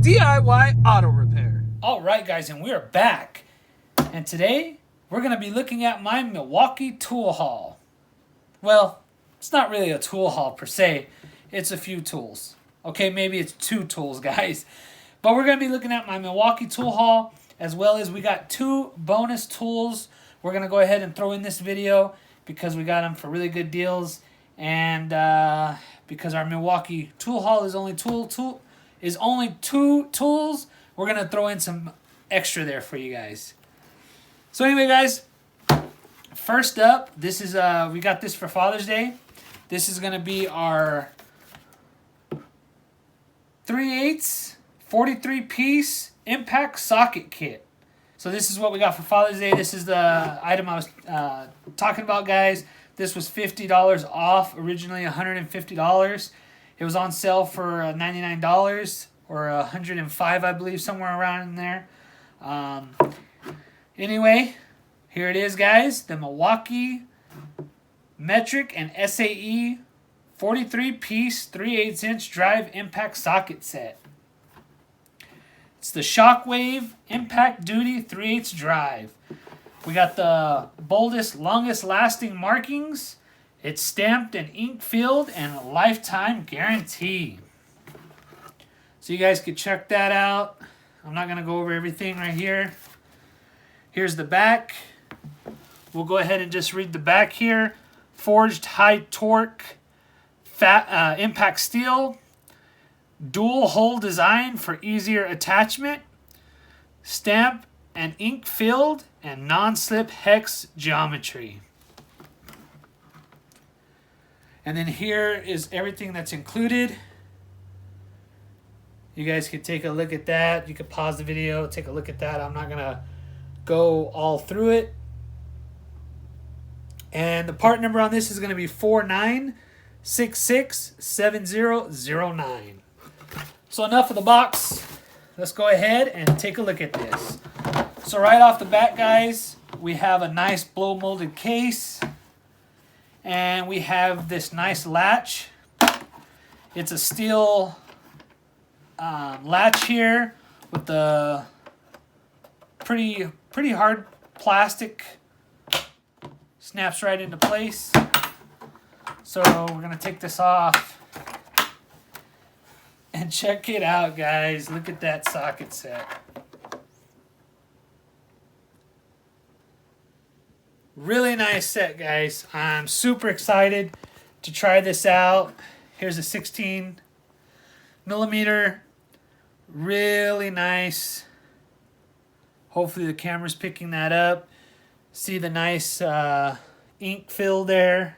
DIY auto repair. Alright guys, and we are back. And today, we're going to be looking at my Milwaukee tool haul. Well, it's not really a tool haul per se. It's a few tools. Okay, maybe it's 2 tools, guys. But we're going to be looking at my Milwaukee tool haul, as well as we got 2 bonus tools we're going to go ahead and throw in this video because we got them for really good deals. And because our Milwaukee tool haul is only 2 tools, we're going to throw in some extra there for you guys. So anyway, guys, first up, this is we got this for Father's Day. This is going to be our 3/8 43-piece impact socket kit. So this is what we got for Father's Day. This is the item I was talking about, guys. This was $50 off, originally $150. It was on sale for $99 or $105, I believe, somewhere around in there. Anyway, here it is, guys. The Milwaukee metric and SAE 43-piece 3/8-inch drive impact socket set. It's the Shockwave Impact Duty 3/8 drive. We got the boldest, longest lasting markings. It's stamped and ink filled and a lifetime guarantee. So you guys can check that out. I'm not going to go over everything right here. Here's the back. We'll go ahead and just read the back here. Forged high torque impact steel. Dual hole design for easier attachment. Stamp and ink filled and non-slip hex geometry. And then here is everything that's included. You guys can take a look at that. You can pause the video, take a look at that. I'm not going to go all through it. And the part number on this is going to be 49667009. So enough of the box. Let's go ahead and take a look at this. So right off the bat, guys, we have a nice blow molded case. And we have this nice latch. It's a steel latch here with the pretty hard plastic. Snaps right into place. So we're going to take this off. And check it out, guys. Look at that socket set. Really nice set, guys. I'm super excited to try this out. Here's a 16 millimeter. Really nice. Hopefully the camera's picking that up. See the nice ink fill there.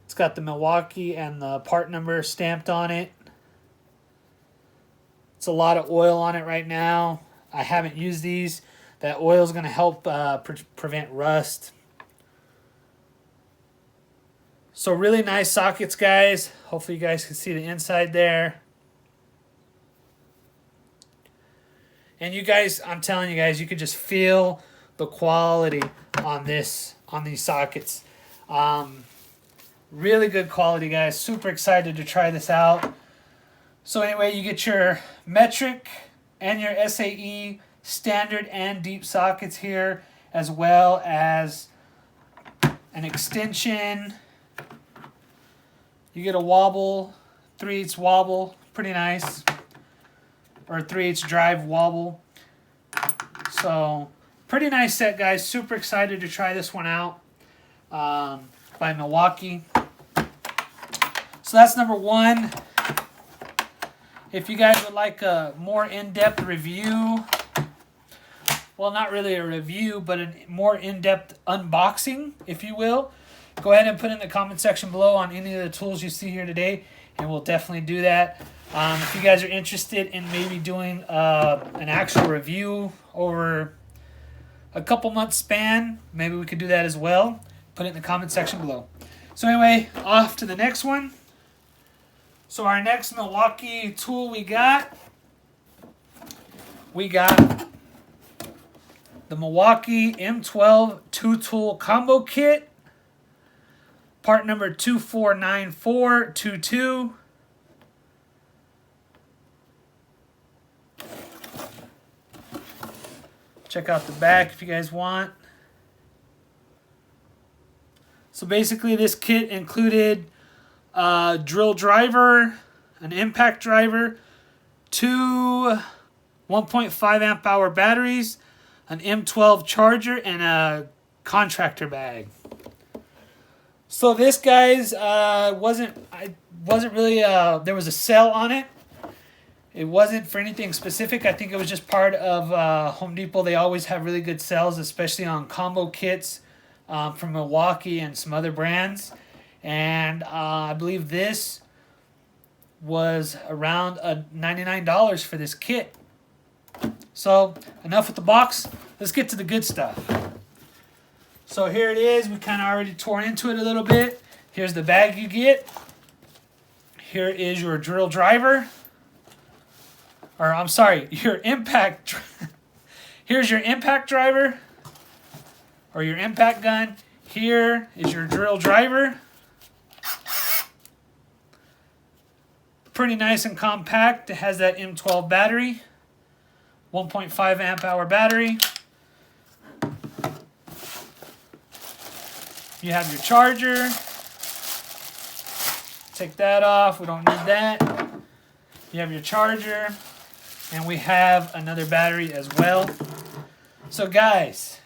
It's got the Milwaukee and the part number stamped on it. It's a lot of oil on it right now. I haven't used these. That oil is going to help prevent rust. So really nice sockets, guys. Hopefully you guys can see the inside there. And you guys, I'm telling you guys, you can just feel the quality on these sockets. Really good quality, guys. Super excited to try this out. So anyway, you get your metric and your SAE standard and deep sockets here, as well as an extension. You get a wobble, 3/8 wobble, pretty nice, or 3/8 drive wobble. So pretty nice set, guys. Super excited to try this one out by Milwaukee. So that's number 1. If you guys would like a more in-depth review, well, not really a review, but a more in-depth unboxing, if you will, go ahead and put in the comment section below on any of the tools you see here today, and we'll definitely do that. If you guys are interested in maybe doing an actual review over a couple months span, maybe we could do that as well. Put it in the comment section below. So anyway, off to the next one. So our next Milwaukee tool we got the Milwaukee M12 2-tool Combo Kit. Part number 249422. Check out the back if you guys want. So basically this kit included a drill driver, an impact driver, 2 1.5 amp hour batteries, an M12 charger, and a contractor bag. So this, guys, wasn't really there was a sale on it. It wasn't for anything specific. I think it was just part of Home Depot. They always have really good sales, especially on combo kits from Milwaukee and some other brands. And I believe this was around $99 for this kit. So enough with the box. Let's get to the good stuff. So here it is. We kind of already tore into it a little bit. Here's the bag you get. Here is your drill driver. Or I'm sorry, your impact. Here's your impact driver or your impact gun. Here is your drill driver. Pretty nice and compact. It has that M12 battery, 1.5 amp hour battery. You have your charger. Take that off. We don't need that. You have your charger. And we have another battery as well. So guys,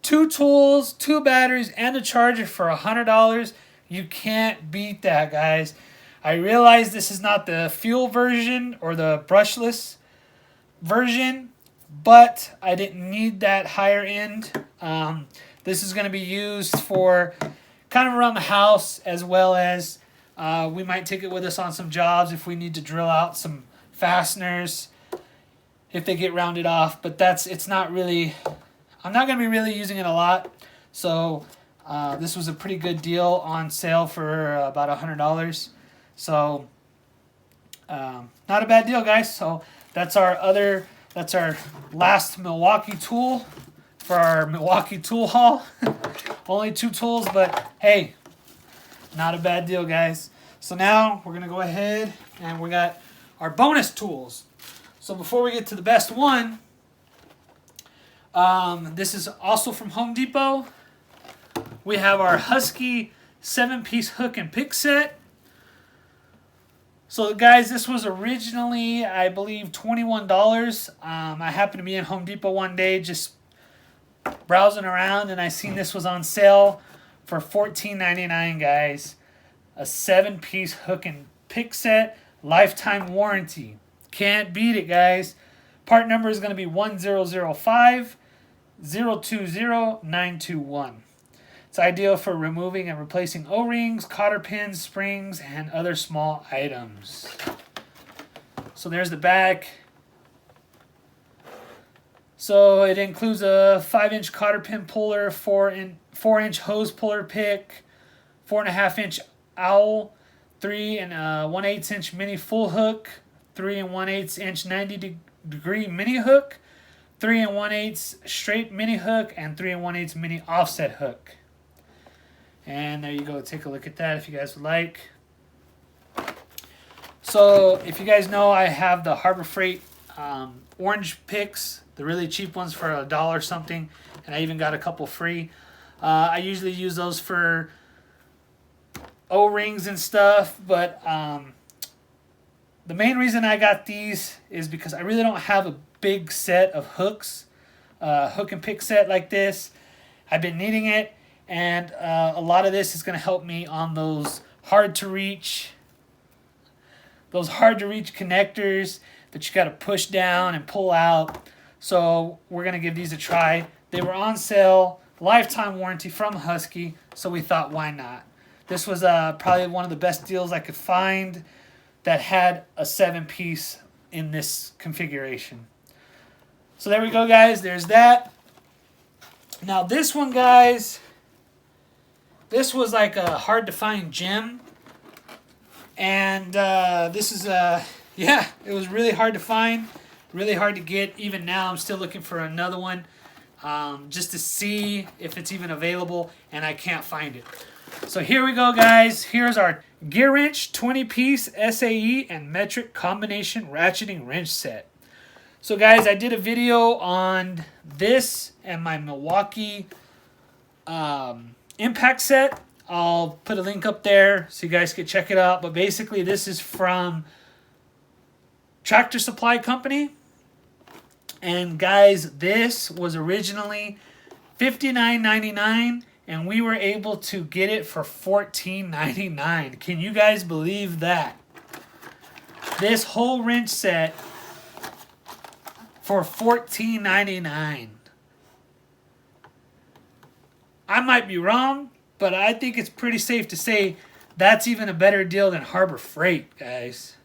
2 tools, 2 batteries, and a charger for $100. You can't beat that, guys. I realize this is not the fuel version or the brushless version, but I didn't need that higher end. This is going to be used for kind of around the house, as well as we might take it with us on some jobs if we need to drill out some fasteners if they get rounded off. But it's not really, I'm not going to be really using it a lot. So this was a pretty good deal on sale for about $100. So not a bad deal, guys. So that's our last Milwaukee tool for our Milwaukee tool haul. Only 2 tools, but hey, not a bad deal, guys. So now we're gonna go ahead and we got our bonus tools. So before we get to the best one, this is also from Home Depot. We have our Husky 7-piece hook and pick set. So guys, this was originally, I believe, $21. I happened to be in Home Depot one day just browsing around, and I seen this was on sale for $14.99, guys. A 7-piece hook and pick set, lifetime warranty. Can't beat it, guys. Part number is going to be 1005 020921. It's ideal for removing and replacing O-rings, cotter pins, springs, and other small items. So there's the back. So it includes a 5-inch cotter pin puller, 4-inch hose puller pick, 4.5-inch owl, 3 1/8-inch mini full hook, 3 1/8-inch 90-degree mini hook, 3 1/8 straight mini hook, and 3 1/8 mini offset hook. And there you go. Take a look at that if you guys would like. So if you guys know, I have the Harbor Freight orange picks, the really cheap ones for $1 something, and I even got a couple free. I usually use those for O-rings and stuff, but the main reason I got these is because I really don't have a big set of hooks, hook and pick set like this. I've been needing it, and a lot of this is going to help me on those hard to reach connectors that you got to push down and pull out. So we're going to give these a try. They were on sale, lifetime warranty from Husky, so we thought, why not? This was probably one of the best deals I could find that had a 7-piece in this configuration. So there we go, guys. There's that. Now this one, guys, this was like a hard to find gem. And this is, yeah, it was really hard to find, really hard to get. Even now, I'm still looking for another one just to see if it's even available, and I can't find it. So here we go, guys. Here's our Gear Wrench 20-piece SAE and metric combination ratcheting wrench set. So guys, I did a video on this and my Milwaukee impact set. I'll put a link up there so you guys can check it out. But basically, this is from Tractor Supply Company. And guys, this was originally $59.99, and we were able to get it for $14.99. Can you guys believe that? This whole wrench set for $14.99. I might be wrong, but I think it's pretty safe to say that's even a better deal than Harbor Freight, guys.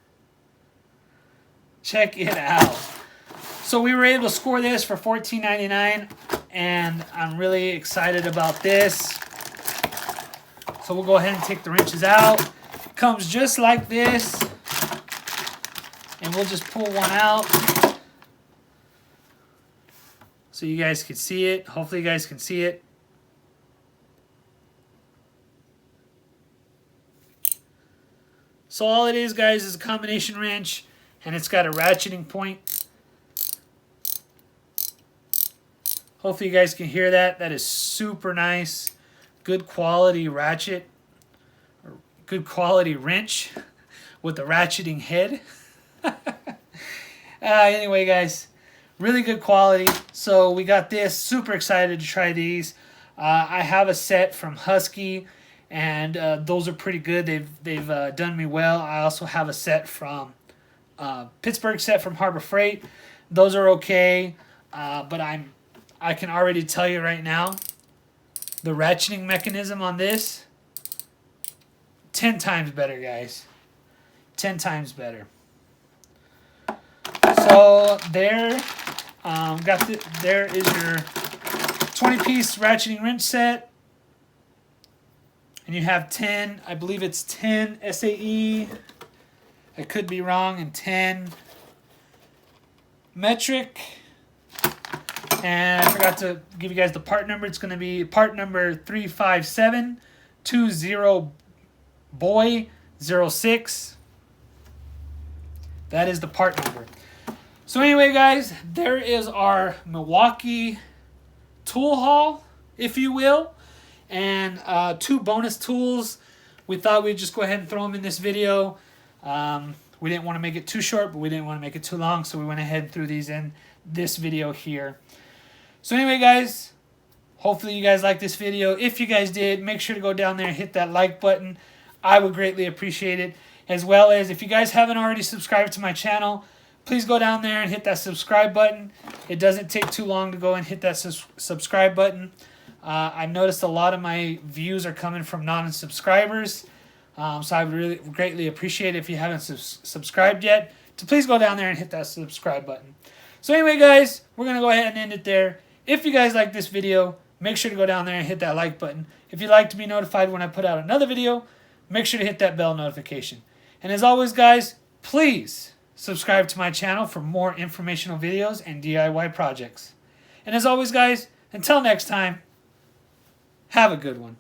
Check it out. So we were able to score this for $14.99, and I'm really excited about this. So we'll go ahead and take the wrenches out. It comes just like this, and we'll just pull one out so you guys can see it. Hopefully you guys can see it. So all it is, guys, is a combination wrench, and it's got a ratcheting point. Hopefully you guys can hear that. That is super nice. Good quality ratchet. Or good quality wrench with the ratcheting head. Anyway, guys, really good quality. So we got this. Super excited to try these. I have a set from Husky, and those are pretty good. They've done me well. I also have a set from Pittsburgh set from Harbor Freight. Those are okay, but I can already tell you right now, the ratcheting mechanism on this, 10 times better, guys. 10 times better. So there, there is your 20-piece ratcheting wrench set. And you have 10, I believe it's 10 SAE. I could be wrong, and 10 metric. And I forgot to give you guys the part number. It's going to be part number 35720boy06. That is the part number. So anyway, guys, there is our Milwaukee tool haul, if you will. And 2 bonus tools. We thought we'd just go ahead and throw them in this video. We didn't want to make it too short, but we didn't want to make it too long, so we went ahead and threw these in this video here. So anyway, guys, hopefully you guys liked this video. If you guys did, make sure to go down there and hit that like button. I would greatly appreciate it. As well as, if you guys haven't already subscribed to my channel, please go down there and hit that subscribe button. It doesn't take too long to go and hit that subscribe button. I've noticed a lot of my views are coming from non-subscribers. So I would really greatly appreciate it if you haven't subscribed yet, to please go down there and hit that subscribe button. So anyway, guys, we're going to go ahead and end it there. If you guys like this video, make sure to go down there and hit that like button. If you'd like to be notified when I put out another video, make sure to hit that bell notification. And as always, guys, please subscribe to my channel for more informational videos and DIY projects. And as always, guys, until next time, have a good one.